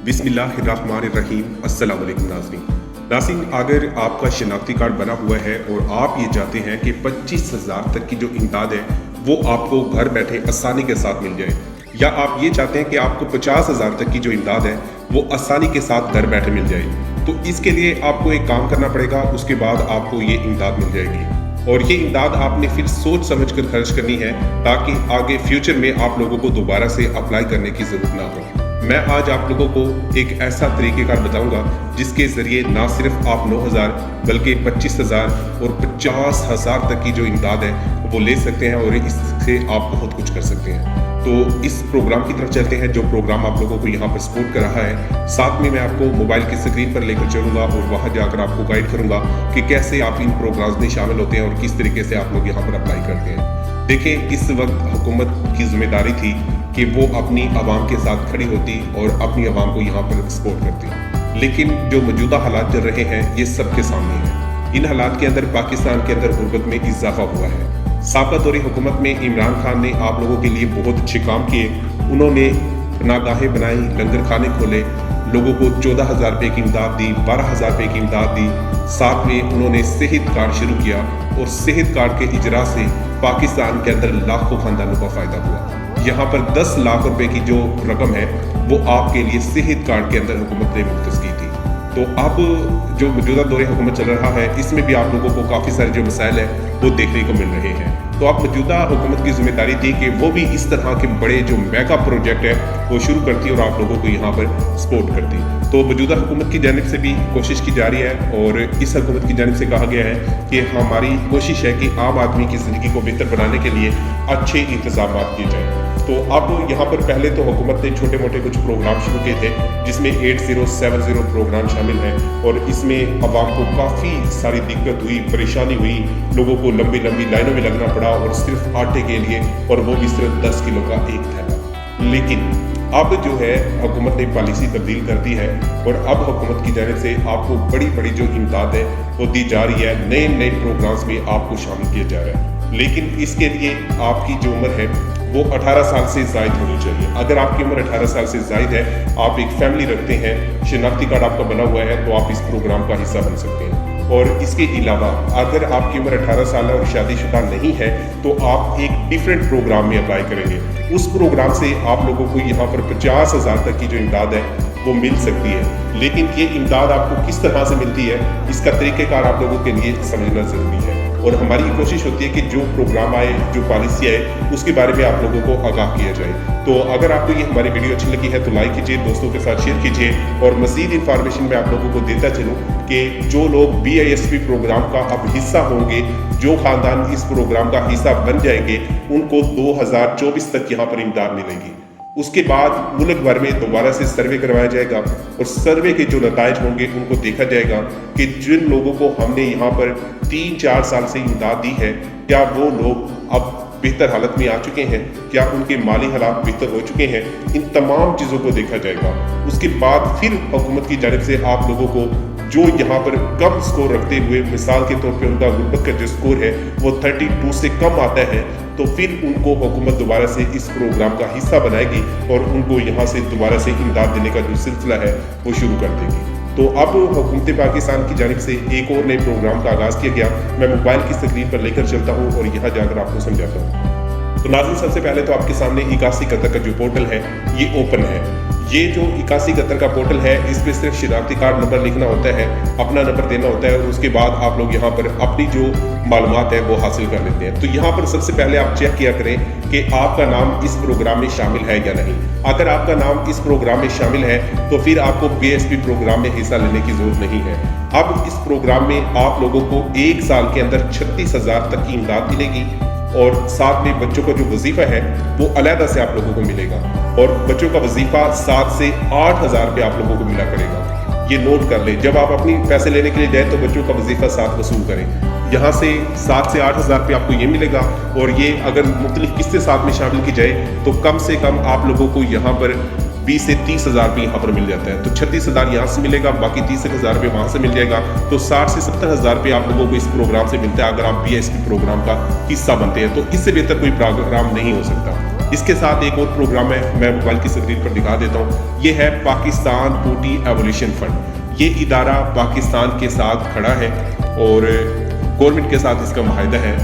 बिस्मिल्लाहिर्रहमानिर्रहीम। अस्सलाम वालेकुम नाज़रीन, अगर आपका शनाख्ती कार्ड बना हुआ है और आप ये चाहते हैं कि 25,000 तक की जो इमदाद है वो आपको घर बैठे आसानी के साथ मिल जाए, या आप ये चाहते हैं कि आपको 50,000 तक की जो इमदाद है वो आसानी के साथ घर बैठे मिल जाए, तो इसके लिए आपको एक काम करना पड़ेगा। उसके बाद आपको ये इमदाद मिल जाएगी और ये इमदाद आपने फिर सोच समझ कर खर्च करनी है, ताकि आगे फ्यूचर में आप लोगों को दोबारा से अप्लाई करने की ज़रूरत ना हो। मैं आज आप लोगों को एक ऐसा तरीक़ेकार बताऊंगा जिसके ज़रिए ना सिर्फ आप 9,000 बल्कि 25,000 और 50,000 तक की जो इमदाद है वो ले सकते हैं और इससे आप बहुत कुछ कर सकते हैं। तो इस प्रोग्राम की तरफ चलते हैं, जो प्रोग्राम आप लोगों को यहाँ पर सपोर्ट कर रहा है। साथ में मैं आपको मोबाइल की स्क्रीन पर लेकर चलूँगा और वहाँ जाकर आपको गाइड करूँगा कि कैसे आप इन प्रोग्राम्स में शामिल होते हैं और किस तरीके से आप लोग यहाँ पर अप्लाई करते हैं। देखें, इस वक्त हुकूमत की जिम्मेदारी थी कि वो अपनी आवाम के साथ खड़ी होती और अपनी आवाम को यहाँ पर सपोर्ट करती, लेकिन जो मौजूदा हालात चल रहे हैं ये सबके सामने है। इन हालात के अंदर पाकिस्तान के अंदर गुर्बत में इजाफा हुआ है। साबिक़ा दौरे हुकूमत में इमरान खान ने आप लोगों के लिए बहुत अच्छे काम किए। उन्होंने पनाहगाहें बनाई, लंगर खाने खोले, लोगों को 14,000 रुपये की इमदाद दी, 12,000 रुपये की इमदाद दी। साथ में उन्होंने सेहत कार्ड शुरू किया और सेहत कार्ड के इजरा से पाकिस्तान के अंदर लाखों खानदानों का फ़ायदा हुआ। यहाँ पर 10 लाख रुपए की जो रकम है वो आपके लिए सेहत कार्ड के अंदर हुकूमत ने मुख्तस की थी। तो अब जो मौजूदा दौरे हुकूमत चल रहा है इसमें भी आप लोगों को काफ़ी सारे जो मसाइल हैं वो देखने को मिल रहे हैं। तो अब मौजूदा हुकूमत की जिम्मेदारी थी कि वो भी इस तरह के बड़े जो मेगा प्रोजेक्ट है वो शुरू करती और आप लोगों को यहाँ पर सपोर्ट करती। तो मौजूदा हुकूमत की जानिब से भी कोशिश की जा रही है और इस हुकूमत की जानिब से कहा गया है कि हमारी कोशिश है कि आम आदमी की ज़िंदगी को बेहतर बनाने के लिए अच्छे इंतजाम किए जाएँ। तो अब यहाँ पर पहले तो हुकूमत ने छोटे मोटे कुछ प्रोग्राम शुरू किए थे, जिसमें 8070 प्रोग्राम शामिल है और इसमें आवाम को काफ़ी सारी दिक्कत हुई, परेशानी हुई। लोगों को लंबी लंबी लाइनों में लगना पड़ा और सिर्फ आटे के लिए, और वो भी सिर्फ 10 किलो का एक थैला। लेकिन अब जो है हुकूमत ने पॉलिसी तब्दील कर दी है और अब हुकूमत की जानिब से आपको बड़ी बड़ी जो इमदाद है वो दी जा रही है। नए नए प्रोग्राम्स में आपको शामिल किया जा रहा है, लेकिन इसके लिए आपकी जो उम्र है वो 18 साल से ज़ायद होनी चाहिए। अगर आपकी उम्र 18 साल से ज़ायद है, आप एक फैमिली रखते हैं, शनाख्ती कार्ड आपका बना हुआ है, तो आप इस प्रोग्राम का हिस्सा बन सकते हैं। और इसके अलावा अगर आपकी उम्र 18 साल है और शादीशुदा नहीं है तो आप एक डिफरेंट प्रोग्राम में अप्लाई करेंगे। उस प्रोग्राम से आप लोगों को यहाँ पर 50,000 तक की जो इमदाद है वो मिल सकती है। लेकिन ये इमदाद आपको किस तरह से मिलती है, इसका तरीक़ेकार आप लोगों के लिए समझना ज़रूरी है। और हमारी कोशिश होती है कि जो प्रोग्राम आए, जो पॉलिसी आए, उसके बारे में आप लोगों को आगाह किया जाए। तो अगर आपको ये हमारी वीडियो अच्छी लगी है तो लाइक कीजिए, दोस्तों के साथ शेयर कीजिए और मज़ीद इन्फॉर्मेशन मैं आप लोगों को देता चलूँ कि जो लोग BISP प्रोग्राम का अब हिस्सा होंगे, जो खानदान इस प्रोग्राम का हिस्सा बन जाएंगे, उनको 2024 तक यहाँ पर इमदाद मिलेगी। उसके बाद मुल्क भर में दोबारा से सर्वे करवाया जाएगा और सर्वे के जो नताइज होंगे उनको देखा जाएगा कि जिन लोगों को हमने यहाँ पर 3-4 साल से इमदाद दी है, क्या वो लोग अब बेहतर हालत में आ चुके हैं, क्या उनके माली हालात बेहतर हो चुके हैं। इन तमाम चीज़ों को देखा जाएगा। उसके बाद फिर हुकूमत की जानिब से आप लोगों को जो यहाँ पर कम स्कोर रखते हुए, मिसाल के तौर पे उनका गुर्बत का जो स्कोर है वो 32 से कम आता है, तो फिर उनको हुकूमत दोबारा से इस प्रोग्राम का हिस्सा बनाएगी और उनको यहाँ से दोबारा से इमदाद देने का जो सिलसिला है वो शुरू कर देगी। तो अब हुकूमत पाकिस्तान की जानिब से एक और नए प्रोग्राम का आगाज़ किया गया। मैं मोबाइल की स्क्रीन पर लेकर चलता हूँ और यहाँ जाकर आपको समझाता हूँ। तो नाज़रीन, सबसे पहले तो आपके सामने 81 कतर का जो पोर्टल है ये ओपन है। ये जो 81 कतर का पोर्टल है, इस पर सिर्फ शनाख्ती कार्ड नंबर लिखना होता है, अपना नंबर देना होता है और उसके बाद आप लोग यहाँ पर अपनी जो मालूमात है वो हासिल कर लेते हैं। तो यहाँ पर सबसे पहले आप चेक किया करें कि आपका नाम इस प्रोग्राम में शामिल है या नहीं। अगर आपका नाम इस प्रोग्राम में शामिल है तो फिर आपको BISP प्रोग्राम में हिस्सा लेने की जरूरत नहीं है। अब इस प्रोग्राम में आप लोगों को 1 साल के अंदर 36,000 तक की इमदाद मिलेगी और साथ में बच्चों का जो वजीफा है वो अलहदा से आप लोगों को मिलेगा और बच्चों का वजीफा 7 से 8,000 रुपये आप लोगों को मिला करेगा। ये नोट कर ले, जब आप अपनी पैसे लेने के लिए जाए तो बच्चों का वजीफा 7 वसूल करें। यहाँ से 7 से 8,000 रुपये आपको ये मिलेगा और ये अगर मुख्तलिफ किस्तें साथ में शामिल की जाए तो कम से कम आप लोगों को यहाँ पर 20 से 30,000 रुपये यहाँ पर मिल जाता है। तो 36,000 यहाँ से मिलेगा, बाकी 30,000 रुपये वहाँ से मिल जाएगा। तो 60 से 70,000 रुपये आप लोगों को इस प्रोग्राम से मिलता है अगर आप BISP प्रोग्राम का हिस्सा बनते हैं। तो इससे बेहतर कोई प्रोग्राम नहीं हो सकता। اس کے ساتھ ایک اور پروگرام ہے، میں موبائل کی اسکرین پر دکھا دیتا ہوں، یہ ہے پاکستان پوٹی ایولیوشن فنڈ۔ یہ ادارہ پاکستان کے ساتھ کھڑا ہے اور گورنمنٹ کے ساتھ اس کا معاہدہ ہے۔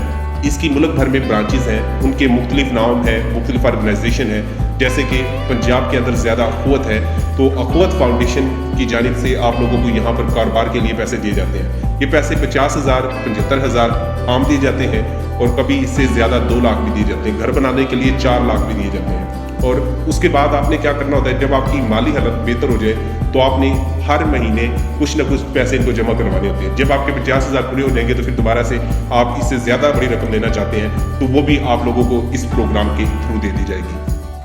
اس کی ملک بھر میں برانچز ہیں، ان کے مختلف نام ہیں، مختلف آرگنائزیشن ہیں، جیسے کہ پنجاب کے اندر زیادہ اخوت ہے تو اخوت فاؤنڈیشن کی جانب سے آپ لوگوں کو یہاں پر کاروبار کے لیے پیسے دیے جاتے ہیں۔ یہ پیسے 50,000 75,000 عام دیے جاتے ہیں اور کبھی اس سے زیادہ 2 لاکھ بھی دیے جاتے ہیں۔ گھر بنانے کے لیے 4 لاکھ بھی دیے جاتے ہیں۔ اور اس کے بعد آپ نے کیا کرنا ہوتا ہے، جب آپ کی مالی حالت بہتر ہو جائے تو آپ نے ہر مہینے کچھ نہ کچھ پیسے ان کو جمع کروانے ہوتے ہیں۔ جب آپ کے 50,000 پورے ہو جائیں گے تو پھر دوبارہ سے آپ اس سے زیادہ بڑی رقم لینا چاہتے ہیں تو وہ بھی آپ لوگوں کو اس پروگرام کے تھرو دے دی جائے گی۔